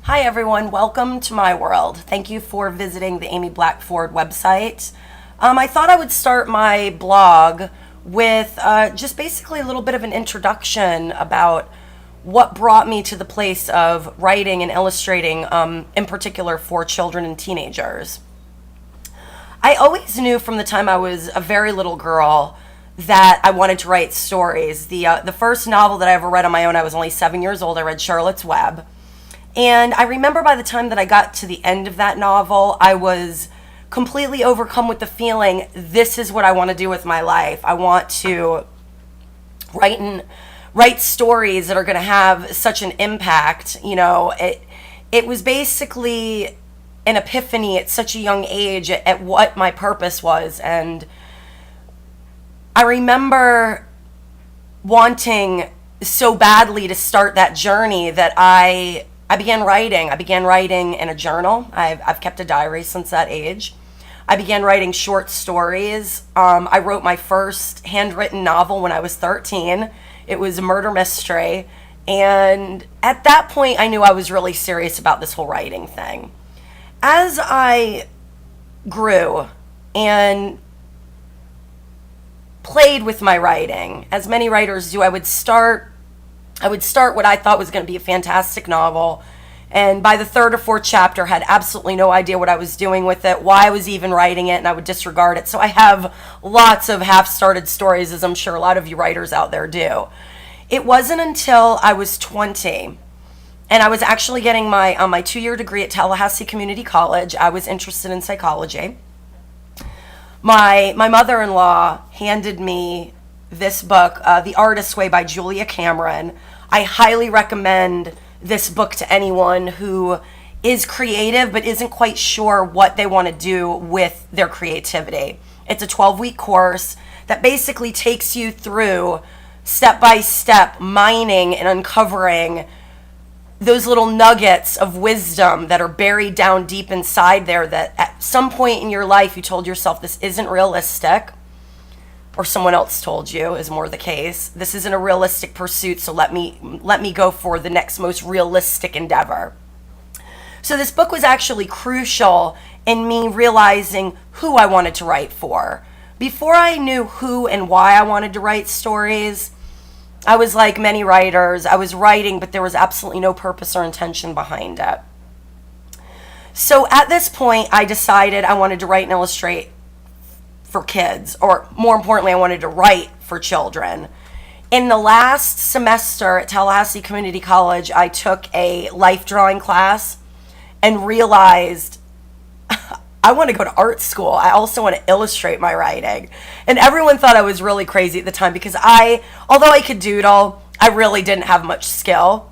Hi everyone, welcome to my world. Thank you for visiting the Amy Blackford website. I thought I would start my blog with just basically a little bit of an introduction about what brought me to the place of writing and illustrating, in particular for children and teenagers. I always knew from the time I was a very little girl that I wanted to write stories. The first novel that I ever read on my own, I was only 7 years old. I read Charlotte's Web. And I remember by the time that I got to the end of that novel, I was completely overcome with the feeling, this is what I want to do with my life. I want to write stories that are going to have such an impact. It was basically an epiphany at such a young age at what my purpose was. And I remember wanting so badly to start that journey that I began writing. I began writing in a journal. I've kept a diary since that age. I began writing short stories. I wrote my first handwritten novel when I was 13. It was a murder mystery. And at that point, I knew I was really serious about this whole writing thing. As I grew and played with my writing, as many writers do, I would start what I thought was going to be a fantastic novel, and by the third or fourth chapter had absolutely no idea what I was doing with it, why I was even writing it, and I would disregard it. So I have lots of half-started stories, as I'm sure a lot of you writers out there do. It wasn't until I was 20, and I was actually getting my 2-year degree at Tallahassee Community College. I was interested in psychology. My mother-in-law handed me this book, The Artist's Way by Julia Cameron. I highly recommend this book to anyone who is creative but isn't quite sure what they want to do with their creativity. It's a 12-week course that basically takes you through step by step mining and uncovering those little nuggets of wisdom that are buried down deep inside there, that at some point in your life you told yourself, this isn't realistic, or someone else told you is more the case. This isn't a realistic pursuit, so let me go for the next most realistic endeavor. So this book was actually crucial in me realizing who I wanted to write for. Before I knew who and why I wanted to write stories, I was like many writers. I was writing, but there was absolutely no purpose or intention behind it. So at this point, I decided I wanted to write and illustrate for kids, or more importantly, I wanted to write for children. In the last semester at Tallahassee Community College, I took a life drawing class and realized I want to go to art school. I also want to illustrate my writing. And everyone thought I was really crazy at the time because although I could doodle, I really didn't have much skill.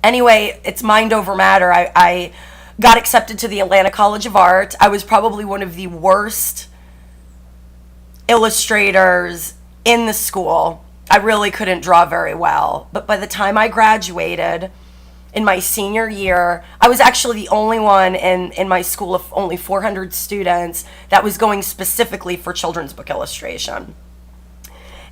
Anyway, it's mind over matter. I got accepted to the Atlanta College of Art. I was probably one of the worst illustrators in the school. I really couldn't draw very well. But by the time I graduated in my senior year, I was actually the only one in my school of only 400 students that was going specifically for children's book illustration.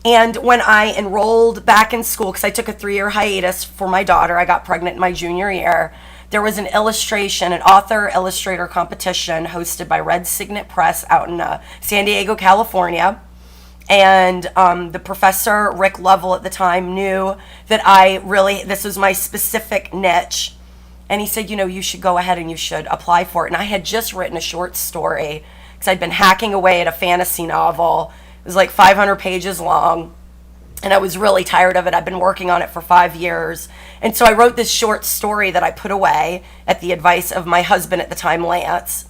And when I enrolled back in school, because I took a 3-year hiatus for my daughter, I got pregnant in my junior year, there was an author-illustrator competition hosted by Red Signet Press out in San Diego, California. And the professor, Rick Lovell, at the time knew that this was my specific niche. And he said, you should go ahead and you should apply for it. And I had just written a short story because I'd been hacking away at a fantasy novel. It was like 500 pages long. And I was really tired of it. I'd been working on it for 5 years. And so I wrote this short story that I put away at the advice of my husband at the time, Lance.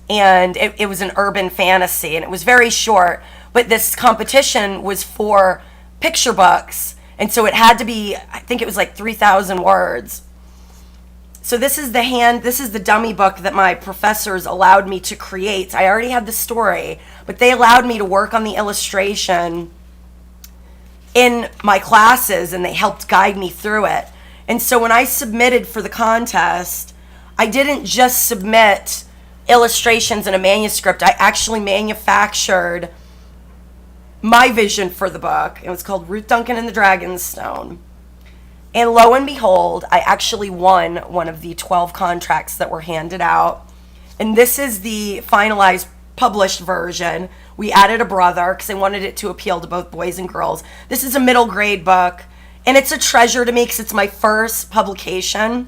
And it was an urban fantasy, and it was very short. But this competition was for picture books. And so it had to be, I think it was like 3,000 words. So this is the dummy book that my professors allowed me to create. I already had the story, but they allowed me to work on the illustration in my classes, and they helped guide me through it. And so when I submitted for the contest, I didn't just submit illustrations in a manuscript. I actually manufactured my vision for the book. It was called Ruth Duncan and the Dragonstone. And lo and behold, I actually won one of the 12 contracts that were handed out. And this is the finalized published version. We added a brother because I wanted it to appeal to both boys and girls. This is a middle grade book, and it's a treasure to me because it's my first publication.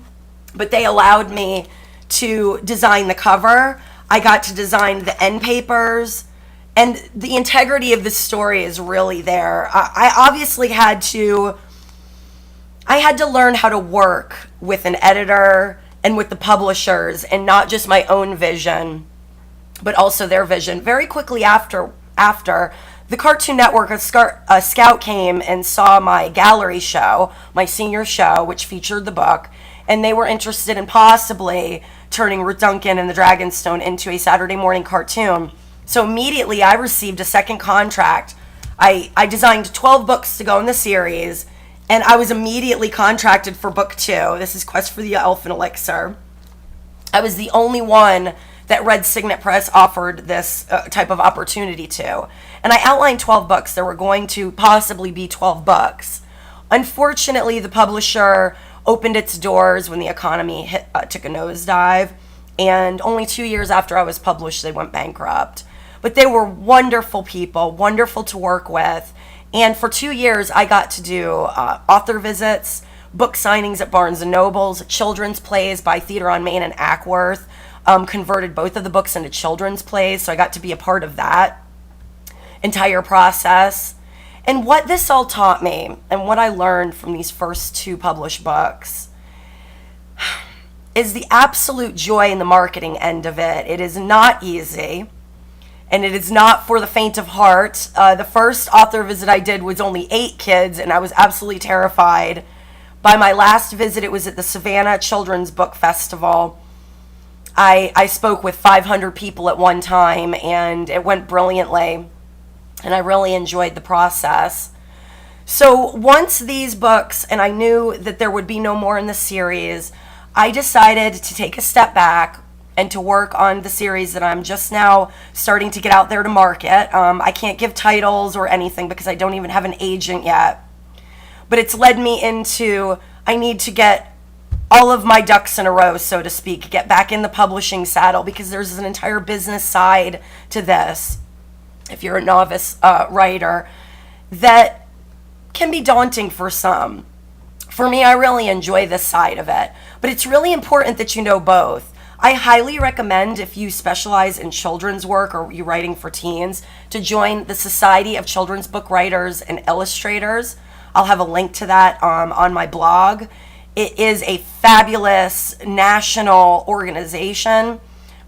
But they allowed me to design the cover. I got to design the end papers, and the integrity of the story is really there. I obviously had to learn how to work with an editor and with the publishers, and not just my own vision, but also their vision. Very quickly after the Cartoon Network, a scout came and saw my gallery show, my senior show, which featured the book, and they were interested in possibly turning Ruth Duncan and the Dragonstone into a Saturday morning cartoon. So immediately I received a second contract. I designed 12 books to go in the series, and I was immediately contracted for book 2. This is Quest for the Elfin Elixir. I was the only one that Red Signet Press offered this type of opportunity to. And I outlined 12 books. There were going to possibly be 12 books. Unfortunately, the publisher opened its doors when the economy took a nosedive, and only 2 years after I was published, they went bankrupt. But they were wonderful people, wonderful to work with, and for 2 years, I got to do author visits, book signings at Barnes & Nobles, children's plays by Theater on Main and Ackworth, converted both of the books into children's plays, so I got to be a part of that entire process. And what this all taught me, and what I learned from these first 2 published books, is the absolute joy in the marketing end of it. It is not easy, and it is not for the faint of heart. The first author visit I did was only 8 kids, and I was absolutely terrified. By my last visit, it was at the Savannah Children's Book Festival. I spoke with 500 people at one time, and it went brilliantly. And I really enjoyed the process. So once these books, and I knew that there would be no more in the series, I decided to take a step back and to work on the series that I'm just now starting to get out there to market. I can't give titles or anything because I don't even have an agent yet. But it's led me into, I need to get all of my ducks in a row, so to speak, get back in the publishing saddle, because there's an entire business side to this, if you're a novice writer, that can be daunting for some. For me, I really enjoy this side of it, but it's really important that you know both. I highly recommend, if you specialize in children's work or you're writing for teens, to join the Society of Children's Book Writers and Illustrators. I'll have a link to that on my blog. It is a fabulous national organization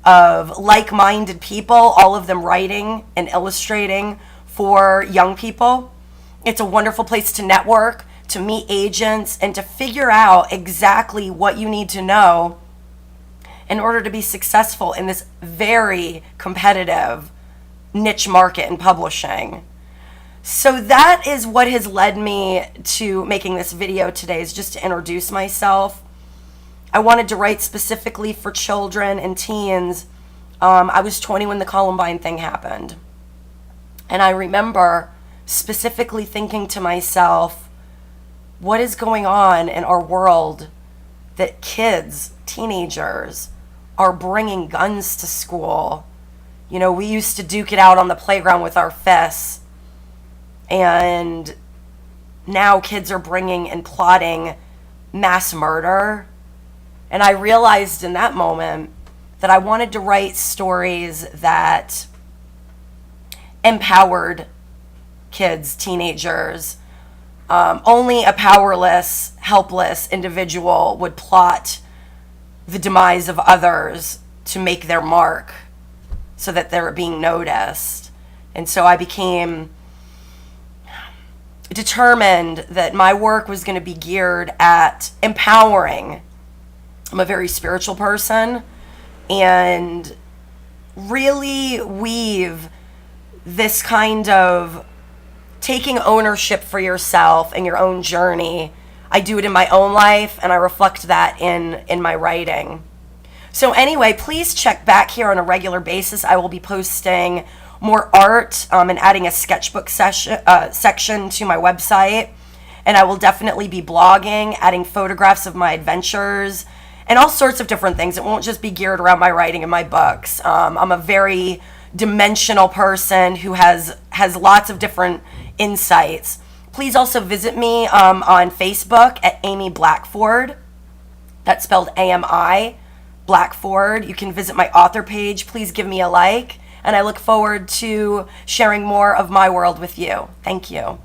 of like-minded people, all of them writing and illustrating for young people. It's a wonderful place to network, to meet agents, and to figure out exactly what you need to know in order to be successful in this very competitive niche market in publishing. So that is what has led me to making this video today, is just to introduce myself. I wanted to write specifically for children and teens. I was 20 when the Columbine thing happened. And I remember specifically thinking to myself, what is going on in our world that kids, teenagers, are bringing guns to school? You know, we used to duke it out on the playground with our fists. And now kids are bringing and plotting mass murder. And I realized in that moment that I wanted to write stories that empowered kids, teenagers. Only a powerless, helpless individual would plot the demise of others to make their mark so that they're being noticed. And so I became determined that my work was going to be geared at empowering. I'm a very spiritual person, and really weave this kind of taking ownership for yourself and your own journey. I do it in my own life, and I reflect that in my writing. So anyway, please check back here on a regular basis. I will be posting more art and adding a sketchbook section to my website. and I will definitely be blogging, adding photographs of my adventures, and all sorts of different things. It won't just be geared around my writing and my books. I'm a very dimensional person who has lots of different insights. Please also visit me on Facebook at Amy Blackford. That's spelled AMI Blackford. You can visit my author page. Please give me a like, and I look forward to sharing more of my world with you. Thank you.